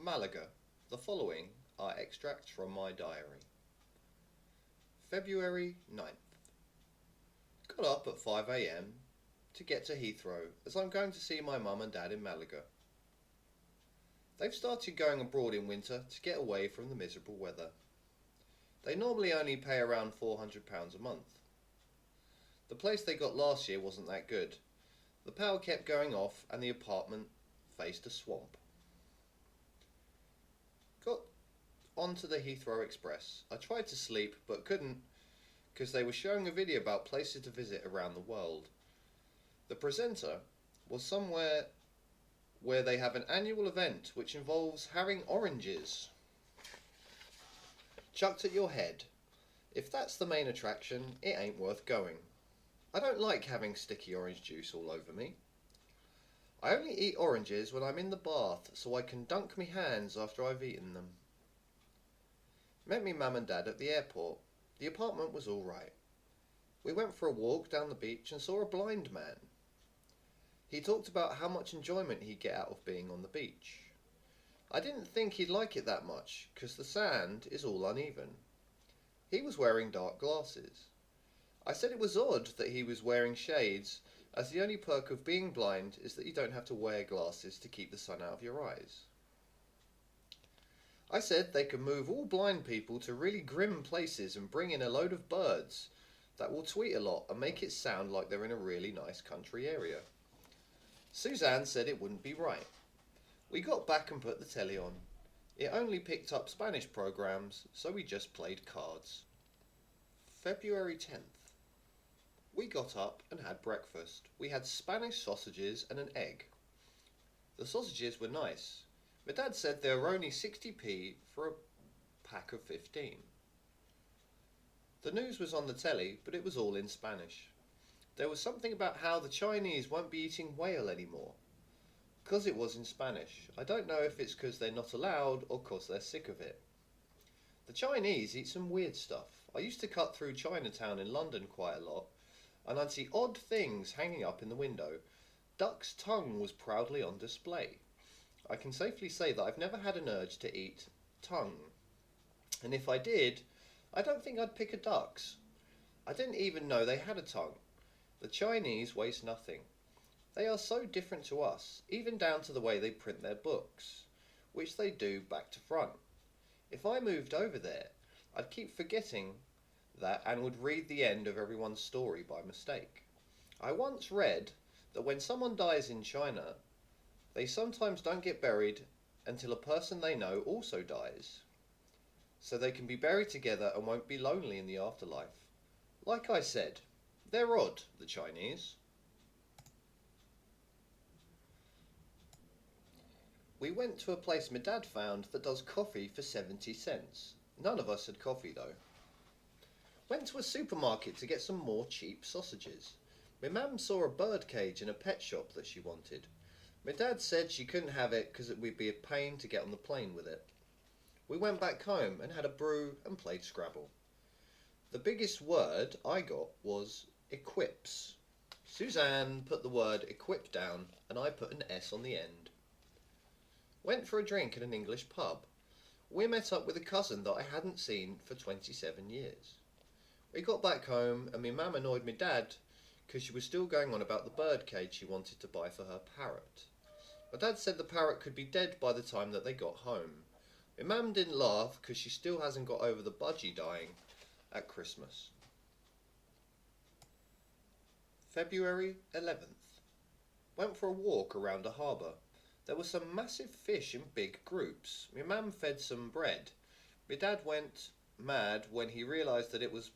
Malaga. The following are extracts from my diary. February 9th. Got up at 5 a.m. to get to Heathrow as I'm going to see my mum and dad in Malaga. They've started going abroad in winter to get away from the miserable weather. They normally only pay around £400 a month. The place they got last year wasn't that good. The power kept going off and the apartment faced a swamp. Got onto the Heathrow Express. I tried to sleep but couldn't because they were showing a video about places to visit around the world. The presenter was somewhere where they have an annual event which involves having oranges chucked at your head. If that's the main attraction, it ain't worth going. I don't like having sticky orange juice all over me. I only eat oranges when I'm in the bath so I can dunk me hands after I've eaten them. Met me mum and dad at the airport. The apartment was all right. We went for a walk down the beach and saw a blind man. He talked about how much enjoyment he'd get out of being on the beach. I didn't think he'd like it that much because the sand is all uneven. He was wearing dark glasses. I said it was odd that he was wearing shades, as the only perk of being blind is that you don't have to wear glasses to keep the sun out of your eyes. I said they could move all blind people to really grim places and bring in a load of birds that will tweet a lot and make it sound like they're in a really nice country area. Suzanne said it wouldn't be right. We got back and put the telly on. It only picked up Spanish programs, so we just played cards. February 10th. We got up and had breakfast. We had Spanish sausages and an egg. The sausages were nice. My dad said they were only 60p for a pack of 15. The news was on the telly, but it was all in Spanish. There was something about how the Chinese won't be eating whale anymore. Because it was in Spanish. I don't know if it's because they're not allowed or because they're sick of it. The Chinese eat some weird stuff. I used to cut through Chinatown in London quite a lot, and I'd see odd things hanging up in the window. Duck's tongue was proudly on display. I can safely say that I've never had an urge to eat tongue. And if I did, I don't think I'd pick a duck's. I didn't even know they had a tongue. The Chinese waste nothing. They are so different to us, even down to the way they print their books, which they do back to front. If I moved over there, I'd keep forgetting that and would read the end of everyone's story by mistake. I once read that when someone dies in China, they sometimes don't get buried until a person they know also dies, so they can be buried together and won't be lonely in the afterlife. Like I said, they're odd, the Chinese. We went to a place my dad found that does coffee for 70 cents. None of us had coffee though. Went to a supermarket to get some more cheap sausages. My mum saw a bird cage in a pet shop that she wanted. My dad said she couldn't have it because it would be a pain to get on the plane with it. We went back home and had a brew and played Scrabble. The biggest word I got was equips. Suzanne put the word equip down and I put an S on the end. Went for a drink at an English pub. We met up with a cousin that I hadn't seen for 27 years. We got back home and my mum annoyed my dad because she was still going on about the bird cage she wanted to buy for her parrot. My dad said the parrot could be dead by the time that they got home. My mum didn't laugh because she still hasn't got over the budgie dying at Christmas. February 11th. Went for a walk around a harbour. There were some massive fish in big groups. My mum fed some bread. My dad went mad when he realised that it was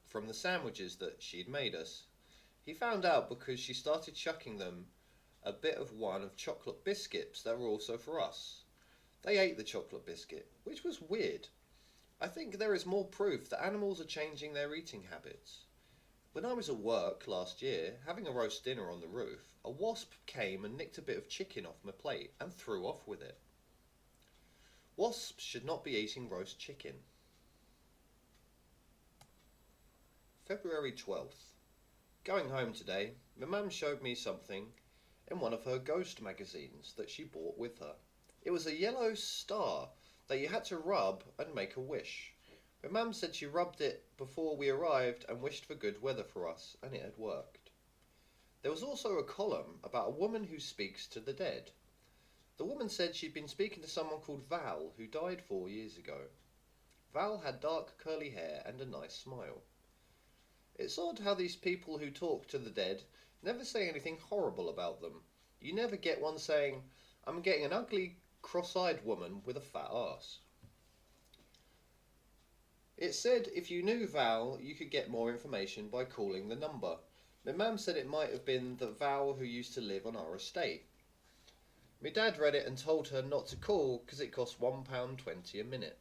from the sandwiches that she'd made us. He found out because she started chucking them a bit of one of chocolate biscuits that were also for us. They ate the chocolate biscuit, which was weird. I think there is more proof that animals are changing their eating habits. When I was at work last year, having a roast dinner on the roof, a wasp came and nicked a bit of chicken off my plate and threw off with it. Wasps should not be eating roast chicken. February 12th. Going home today, my mum showed me something in one of her ghost magazines that she bought with her. It was a yellow star that you had to rub and make a wish. But Mum said she rubbed it before we arrived and wished for good weather for us, and it had worked. There was also a column about a woman who speaks to the dead. The woman said she'd been speaking to someone called Val, who died 4 years ago. Val had dark curly hair and a nice smile. It's odd how these people who talk to the dead never say anything horrible about them. You never get one saying, "I'm getting an ugly, cross-eyed woman with a fat ass." It said if you knew Val, you could get more information by calling the number. My mum said it might have been the Val who used to live on our estate. My dad read it and told her not to call because it cost £1.20 a minute.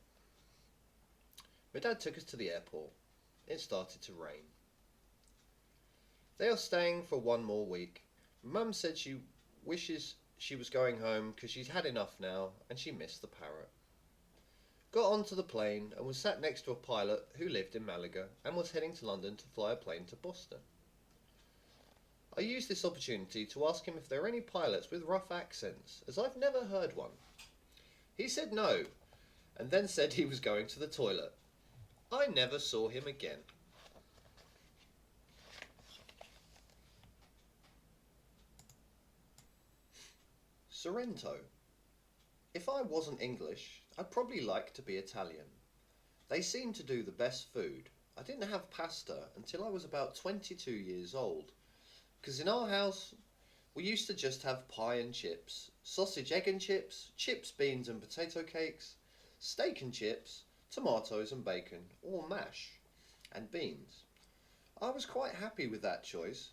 My dad took us to the airport. It started to rain. They are staying for one more week. Mum said she wishes she was going home because she's had enough now and she missed the parrot. Got onto the plane and was sat next to a pilot who lived in Malaga and was heading to London to fly a plane to Boston. I used this opportunity to ask him if there are any pilots with rough accents, as I've never heard one. He said no, and then said he was going to the toilet. I never saw him again. Sorrento. If I wasn't English, I'd probably like to be Italian. They seem to do the best food. I didn't have pasta until I was about 22 years old, because in our house we used to just have pie and chips, sausage, egg and chips, chips, beans and potato cakes, steak and chips, tomatoes and bacon, or mash, and beans. I was quite happy with that choice,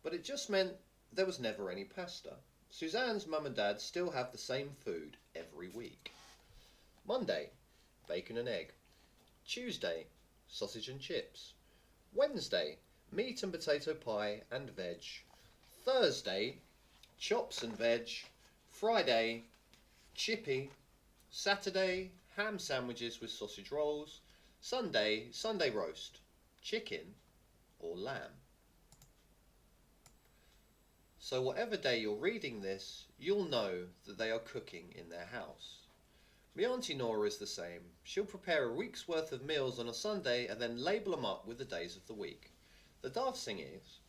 but it just meant there was never any pasta. Suzanne's mum and dad still have the same food every week. Monday, bacon and egg. Tuesday, sausage and chips. Wednesday, meat and potato pie and veg. Thursday, chops and veg. Friday, chippy. Saturday, ham sandwiches with sausage rolls. Sunday, Sunday roast, chicken or lamb. So whatever day you're reading this, you'll know that they are cooking in their house. My Auntie Nora is the same. She'll prepare a week's worth of meals on a Sunday and then label them up with the days of the week. The daft thing is,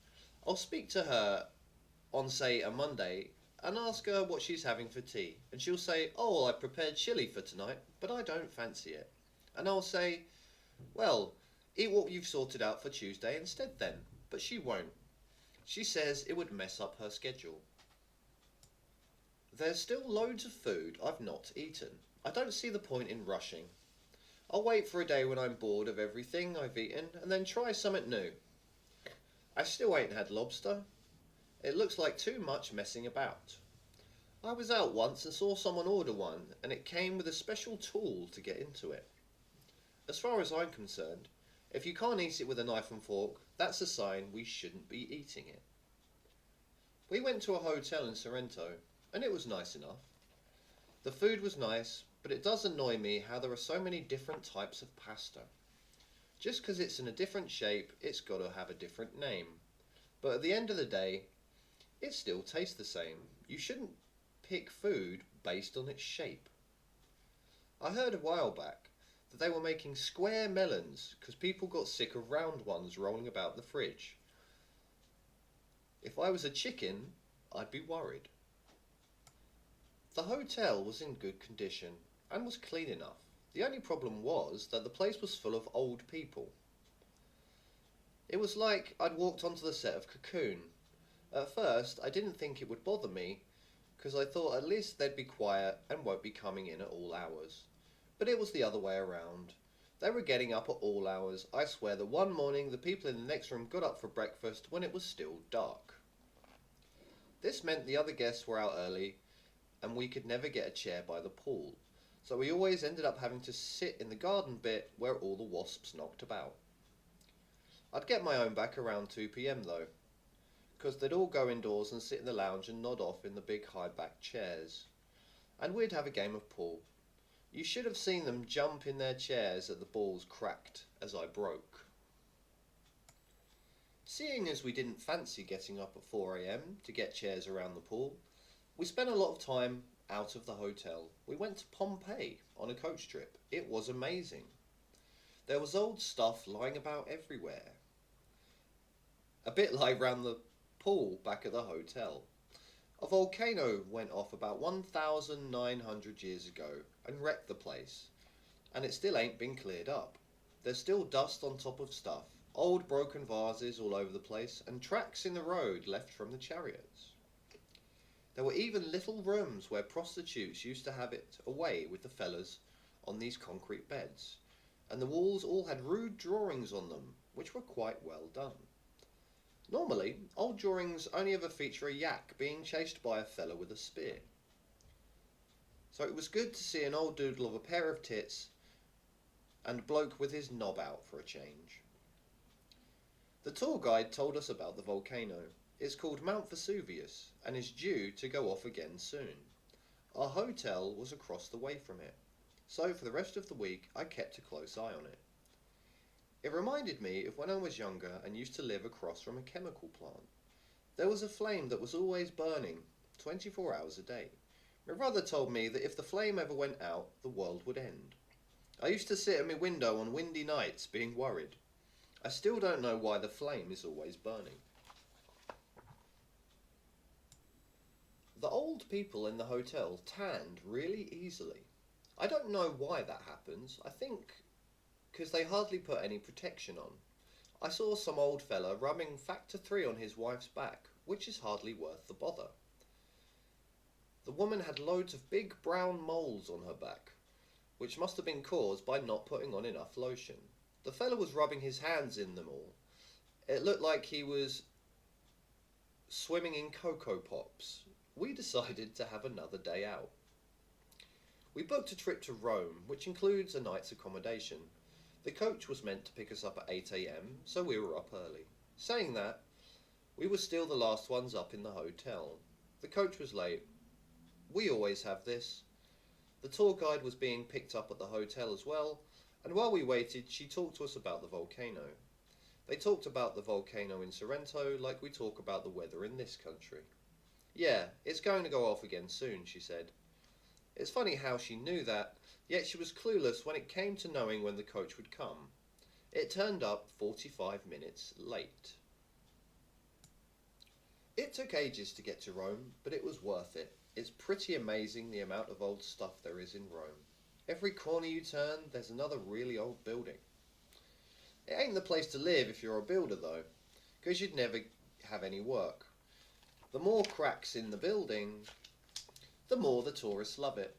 I'll speak to her on, say, a Monday and ask her what she's having for tea. And she'll say, "Oh, I prepared chilli for tonight, but I don't fancy it." And I'll say, "Well, eat what you've sorted out for Tuesday instead then." But she won't. She says it would mess up her schedule. There's still loads of food I've not eaten. I don't see the point in rushing. I'll wait for a day when I'm bored of everything I've eaten and then try something new. I still ain't had lobster. It looks like too much messing about. I was out once and saw someone order one, and it came with a special tool to get into it. As far as I'm concerned, if you can't eat it with a knife and fork, that's a sign we shouldn't be eating it. We went to a hotel in Sorrento, and it was nice enough. The food was nice, but it does annoy me how there are so many different types of pasta. Just because it's in a different shape, it's got to have a different name. But at the end of the day, it still tastes the same. You shouldn't pick food based on its shape. I heard a while back that they were making square melons because people got sick of round ones rolling about the fridge. If I was a chicken, I'd be worried. The hotel was in good condition and was clean enough. The only problem was that the place was full of old people. It was like I'd walked onto the set of Cocoon. At first, I didn't think it would bother me, because I thought at least they'd be quiet and won't be coming in at all hours. But it was the other way around. They were getting up at all hours. I swear that one morning the people in the next room got up for breakfast when it was still dark. This meant the other guests were out early, and we could never get a chair by the pool. So we always ended up having to sit in the garden bit where all the wasps knocked about. I'd get my own back around 2 p.m. though, because they'd all go indoors and sit in the lounge and nod off in the big high-backed chairs. And we'd have a game of pool. You should have seen them jump in their chairs as the balls cracked as I broke. Seeing as we didn't fancy getting up at 4 a.m. to get chairs around the pool, we spent a lot of time out of the hotel, we went to Pompeii on a coach trip. It was amazing. There was old stuff lying about everywhere. A bit like round the pool back at the hotel. A volcano went off about 1,900 years ago and wrecked the place, and it still ain't been cleared up. There's still dust on top of stuff, old broken vases all over the place, and tracks in the road left from the chariots. There were even little rooms where prostitutes used to have it away with the fellas on these concrete beds, and the walls all had rude drawings on them, which were quite well done. Normally, old drawings only ever feature a yak being chased by a fella with a spear. So it was good to see an old doodle of a pair of tits and a bloke with his knob out for a change. The tour guide told us about the volcano. It's called Mount Vesuvius and is due to go off again soon. Our hotel was across the way from it, so for the rest of the week I kept a close eye on it. It reminded me of when I was younger and used to live across from a chemical plant. There was a flame that was always burning, 24 hours a day. My brother told me that if the flame ever went out, the world would end. I used to sit at my window on windy nights being worried. I still don't know why the flame is always burning. The old people in the hotel tanned really easily. I don't know why that happens. I think because they hardly put any protection on. I saw some old fella rubbing factor 3 on his wife's back, which is hardly worth the bother. The woman had loads of big brown moles on her back, which must have been caused by not putting on enough lotion. The fella was rubbing his hands in them all. It looked like he was swimming in Cocoa Pops. We decided to have another day out. We booked a trip to Rome, which includes a night's accommodation. The coach was meant to pick us up at 8 a.m, so we were up early. Saying that, we were still the last ones up in the hotel. The coach was late. We always have this. The tour guide was being picked up at the hotel as well, and while we waited, she talked to us about the volcano. They talked about the volcano in Sorrento like we talk about the weather in this country. Yeah, it's going to go off again soon, she said. It's funny how she knew that, yet she was clueless when it came to knowing when the coach would come. It turned up 45 minutes late. It took ages to get to Rome, but it was worth it. It's pretty amazing the amount of old stuff there is in Rome. Every corner you turn, there's another really old building. It ain't the place to live if you're a builder though, because you'd never have any work. The more cracks in the building, the more the tourists love it.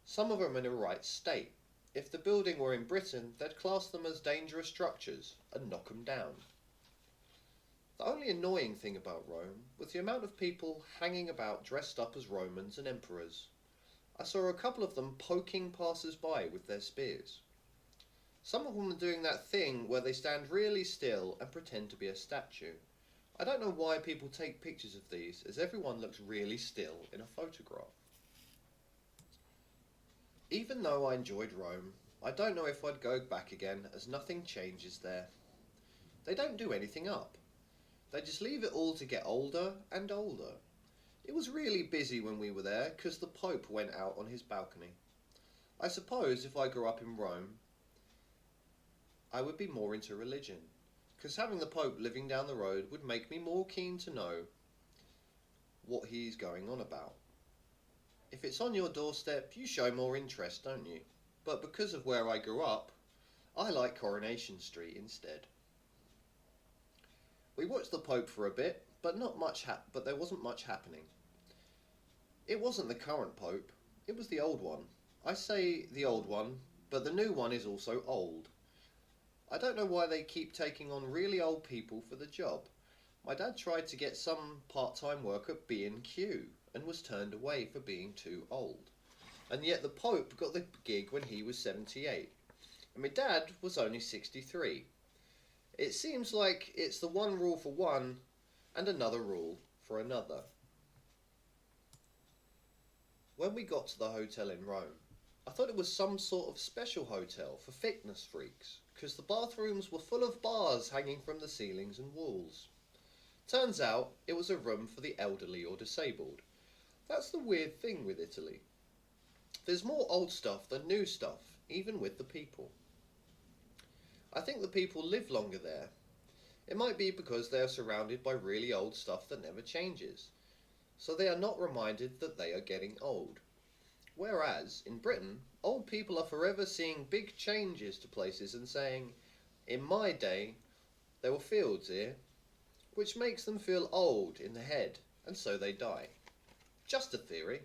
Some of them are in a right state. If the building were in Britain, they'd class them as dangerous structures and knock them down. The only annoying thing about Rome was the amount of people hanging about dressed up as Romans and emperors. I saw a couple of them poking passers-by with their spears. Some of them are doing that thing where they stand really still and pretend to be a statue. I don't know why people take pictures of these, as everyone looks really still in a photograph. Even though I enjoyed Rome, I don't know if I'd go back again, as nothing changes there. They don't do anything up. They just leave it all to get older and older. It was really busy when we were there, because the Pope went out on his balcony. I suppose if I grew up in Rome, I would be more into religion, because having the Pope living down the road would make me more keen to know what he's going on about. If it's on your doorstep, you show more interest, don't you? But because of where I grew up, I like Coronation Street instead. We watched the Pope for a bit, but there wasn't much happening. It wasn't the current Pope, it was the old one. I say the old one, but the new one is also old. I don't know why they keep taking on really old people for the job. My dad tried to get some part-time work at B&Q and was turned away for being too old. And yet the Pope got the gig when he was 78. And my dad was only 63. It seems like it's the one rule for one and another rule for another. When we got to the hotel in Rome, I thought it was some sort of special hotel for fitness freaks, because the bathrooms were full of bars hanging from the ceilings and walls. Turns out it was a room for the elderly or disabled. That's the weird thing with Italy. There's more old stuff than new stuff, even with the people. I think the people live longer there. It might be because they are surrounded by really old stuff that never changes, so they are not reminded that they are getting old. Whereas, in Britain, old people are forever seeing big changes to places and saying, "In my day, there were fields here," which makes them feel old in the head, and so they die. Just a theory.